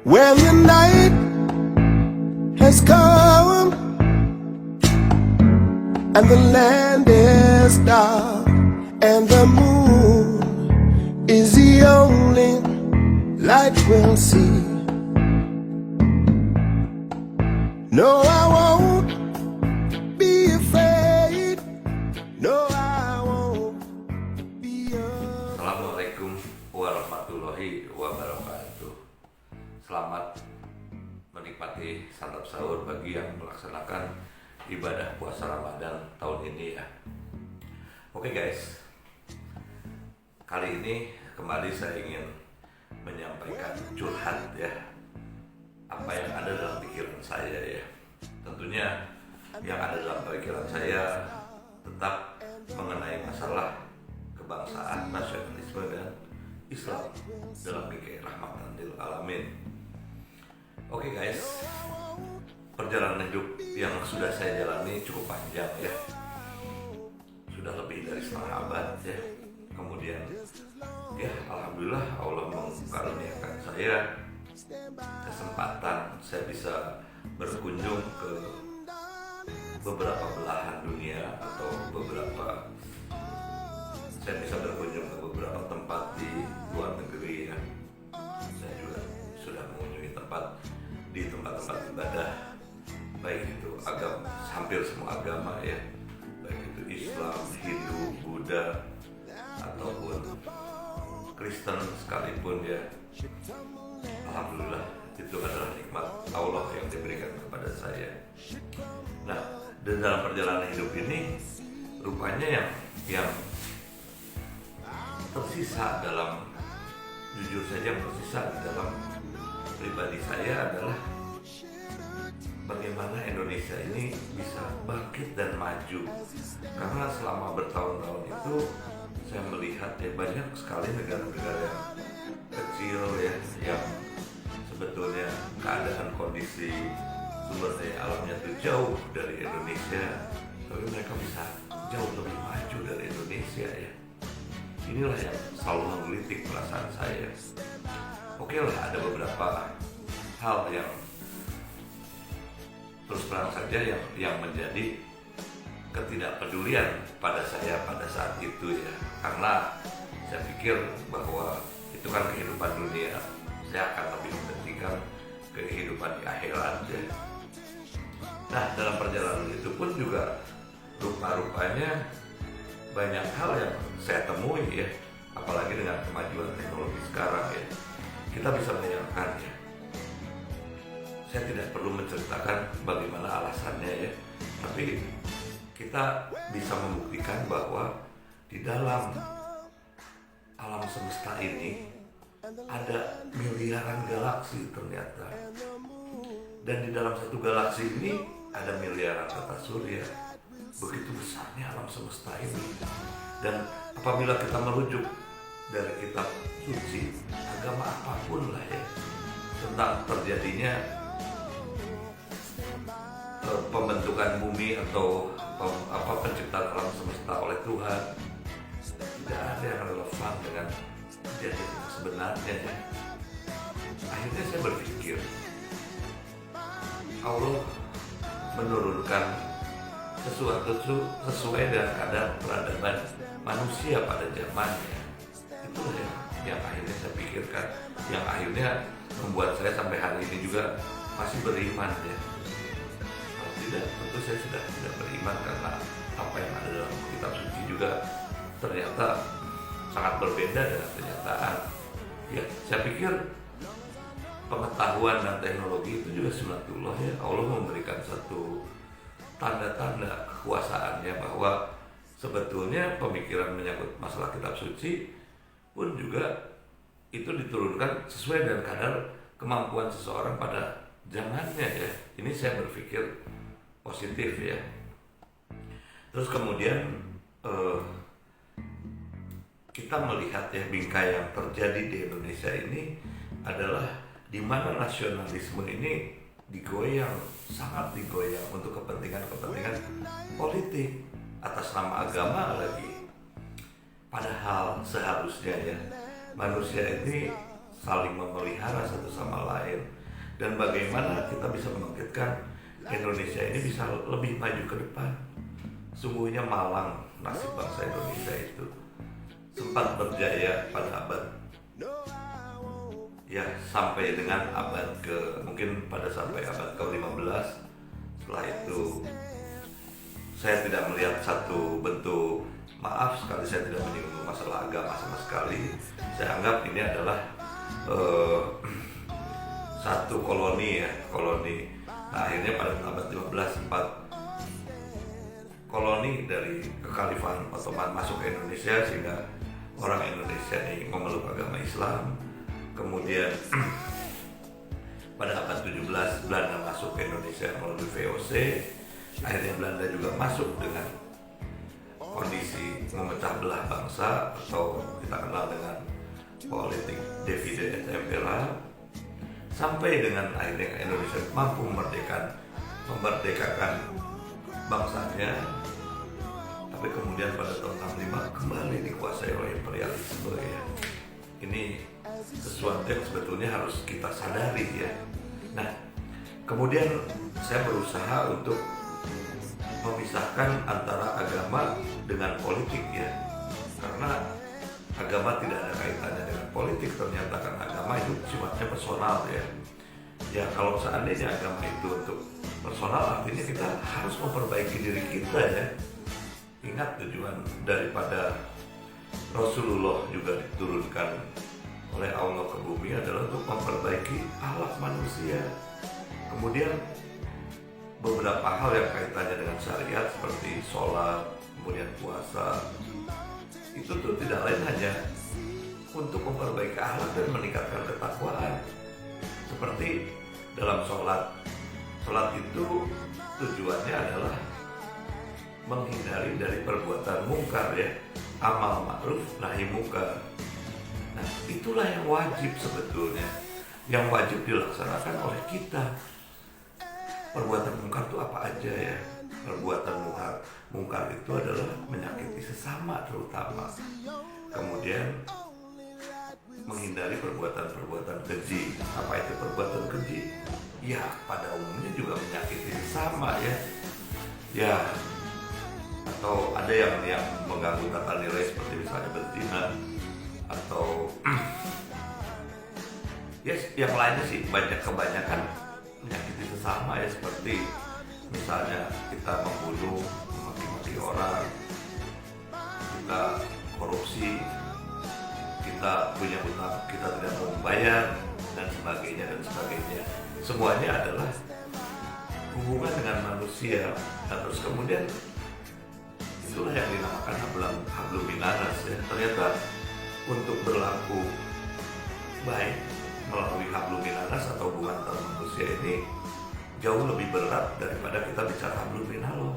When the night has come and the land is dark and the moon is the only light we'll see. No, I won't be afraid. No, I won't be afraid. Assalamualaikum warahmatullahi wabarakatuh. Selamat menikmati santap sahur bagi yang melaksanakan ibadah puasa Ramadan tahun ini ya. Oke guys, kali ini kembali saya ingin menyampaikan curhat ya, apa yang ada dalam pikiran saya ya. Tentunya yang ada dalam pikiran saya tetap mengenai masalah kebangsaan, nasionalisme dan Islam dalam PKI Rahmatan lil Alamin. Oke guys, perjalanan hidup yang sudah saya jalani cukup panjang ya, sudah lebih dari setengah abad ya. Kemudian ya alhamdulillah Allah mengkaruniakan saya kesempatan saya bisa berkunjung ke beberapa belahan dunia, atau saya bisa berkunjung ke beberapa tempat di luar negeri ya. Saya juga sudah mengunjungi tempat-tempat ibadah, baik itu agama, hampir semua agama ya, baik itu Islam, Hindu, Buddha ataupun Kristen sekalipun ya. Alhamdulillah itu adalah nikmat Allah yang diberikan kepada saya. Nah, dan dalam perjalanan hidup ini rupanya yang tersisa dalam, jujur saja tersisa di dalam pribadi saya adalah bagaimana Indonesia ini bisa bangkit dan maju. Karena selama bertahun-tahun itu saya melihat ya banyak sekali negara-negara yang kecil ya, yang sebetulnya keadaan kondisi sumber daya alamnya itu jauh dari Indonesia, tapi mereka bisa jauh lebih maju dari Indonesia ya. Inilah yang selalu menggelitik perasaan saya. Oke lah, ada beberapa hal yang terus terang saja yang menjadi ketidakpedulian pada saya pada saat itu ya, karena saya pikir bahwa itu kan kehidupan dunia, saya akan lebih mementingkan kehidupan di akhirat ya. Nah, dalam perjalanan itu pun juga rupa-rupanya banyak hal yang saya temui ya, apalagi dengan kemajuan teknologi sekarang ya. Kita bisa menyangkan ya, saya tidak perlu menceritakan bagaimana alasannya ya, tapi kita bisa membuktikan bahwa di dalam alam semesta ini ada miliaran galaksi ternyata, dan di dalam satu galaksi ini ada miliaran tata surya. Begitu besarnya alam semesta ini. Dan apabila kita merujuk dari kitab suci, agama apapun lah ya, tentang terjadinya pembentukan bumi atau penciptaan alam semesta oleh Tuhan, tidak ada yang relevan dengan kejadian sebenarnya ya. Akhirnya saya berpikir, Allah menurunkan sesuatu sesuai dengan kadar peradaban manusia pada zamannya. Itulah yang akhirnya saya pikirkan, yang akhirnya membuat saya sampai hari ini juga masih beriman ya. Kalau tidak, tentu saya sudah tidak beriman, karena apa yang ada dalam kitab suci juga ternyata sangat berbeda dengan kenyataan. Ya, saya pikir pengetahuan dan teknologi itu juga sunatullah ya. Allah memberikan satu tanda-tanda kekuasaannya, bahwa sebetulnya pemikiran menyangkut masalah kitab suci pun juga itu diturunkan sesuai dengan kadar kemampuan seseorang pada zamannya ya. Ini saya berpikir positif ya. Terus kemudian kita melihat ya, bingkai yang terjadi di Indonesia ini adalah di mana nasionalisme ini digoyang, sangat digoyang untuk kepentingan politik atas nama agama lagi. Padahal seharusnya ya, manusia ini saling memelihara satu sama lain, dan bagaimana kita bisa membangkitkan Indonesia ini bisa lebih maju ke depan. Sungguhnya malang nasib bangsa Indonesia itu. Sempat berjaya pada abad ya sampai dengan abad mungkin sampai abad ke-15. Setelah itu saya tidak melihat satu bentuk, maaf sekali saya tidak menyinggung masalah agama sama sekali. Saya anggap ini adalah satu koloni. Nah, akhirnya pada abad 15 sempat koloni dari kekhalifahan Ottoman masuk ke Indonesia, sehingga orang Indonesia ini memeluk agama Islam. Kemudian pada abad 17 Belanda masuk ke Indonesia melalui VOC. Akhirnya Belanda juga masuk dengan kondisi memecah belah bangsa, atau kita kenal dengan politik divide et impera, sampai dengan akhirnya Indonesia mampu memerdekakan bangsanya. Tapi kemudian pada tahun 65 kembali dikuasai oleh imperialisme ya. Ini sesuatu yang sebetulnya harus kita sadari ya. Nah, kemudian saya berusaha untuk memisahkan antara agama dengan politik ya, karena agama tidak ada kaitannya dengan politik. Ternyata kan agama itu sifatnya personal ya. Ya kalau seandainya agama itu untuk personal, artinya kita harus memperbaiki diri kita ya. Ingat tujuan daripada Rasulullah juga diturunkan oleh Allah ke bumi adalah untuk memperbaiki akhlak manusia. Kemudian beberapa hal yang kaitannya dengan syariat seperti sholat, kemudian puasa, itu tuh tidak lain hanya untuk memperbaiki akhlak dan meningkatkan ketakwaan. Seperti dalam sholat itu tujuannya adalah menghindari dari perbuatan mungkar ya, amal ma'ruf nahi mungkar. Nah, itulah yang wajib sebetulnya, yang wajib dilaksanakan oleh kita. Perbuatan mungkar itu apa aja ya? Perbuatan mungkar itu adalah menyakiti sesama terutama. Kemudian menghindari perbuatan-perbuatan keji. Apa itu perbuatan keji? Ya, pada umumnya juga menyakiti sesama ya. Ya, atau ada yang mengganggu tata nilai seperti misalnya berzina, atau yes, yang lainnya sih kebanyakan menyakiti sesama ya, seperti misalnya kita membunuh, memaki-maki orang, kita korupsi, kita punya hutang kita tidak mau membayar, dan sebagainya. Semuanya adalah hubungan dengan manusia. Nah, terus kemudian itulah yang dinamakan hablum minanas ya. Ternyata untuk berlaku baik melalui hablum minanas atau hubungan antar manusia ini jauh lebih berat daripada kita bicara hablum minallah.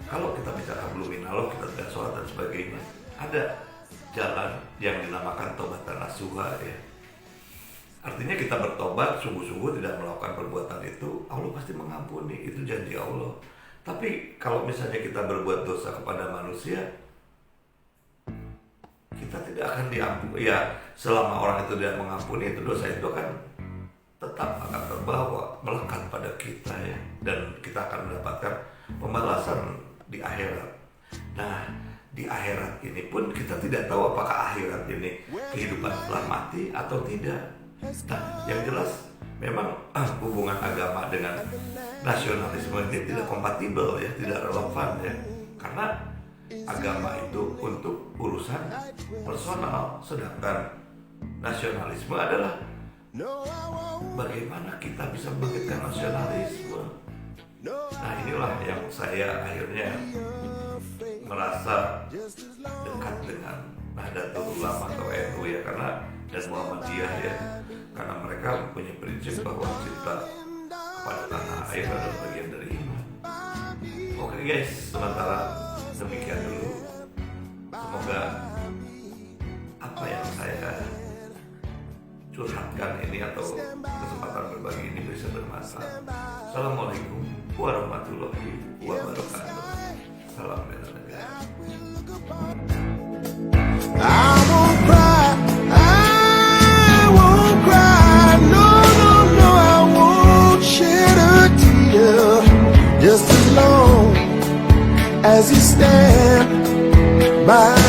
Kalau kita bicara hablum minallah, kita tidak sholat dan sebagainya, ada jalan yang dinamakan taubatan nasuha ya. Artinya kita bertobat sungguh-sungguh tidak melakukan perbuatan itu, Allah pasti mengampuni, itu janji Allah. Tapi kalau misalnya kita berbuat dosa kepada manusia, kita tidak akan diampuni ya. Selama orang itu tidak mengampuni, itu dosa itu akan tetap akan terbawa, melekat pada kita ya, dan kita akan mendapatkan pembalasan di akhirat. Nah, di akhirat ini pun kita tidak tahu apakah akhirat ini kehidupan setelah mati atau tidak. Nah, yang jelas memang hubungan agama dengan nasionalisme ini tidak kompatibel ya, tidak relevan ya, karena agama itu untuk urusan personal, sedangkan nasionalisme adalah bagaimana kita bisa membangkitkan nasionalisme. Nah, inilah yang saya akhirnya merasa dekat dengan Nahdlatul Ulama atau NU ya, karena dan Muhammadiyah ya, karena mereka punya prinsip bahwa cinta kepada tanah air adalah bagian dari iman. Oke guys, sementara demikian dulu. Semoga apa yang saya curhatkan ini atau kesempatan berbagi ini bisa bermanfaat. Assalamualaikum warahmatullahi wabarakatuh. Salam bela negara. I won't cry, I won't cry, no, no, no, I won't. as you stand by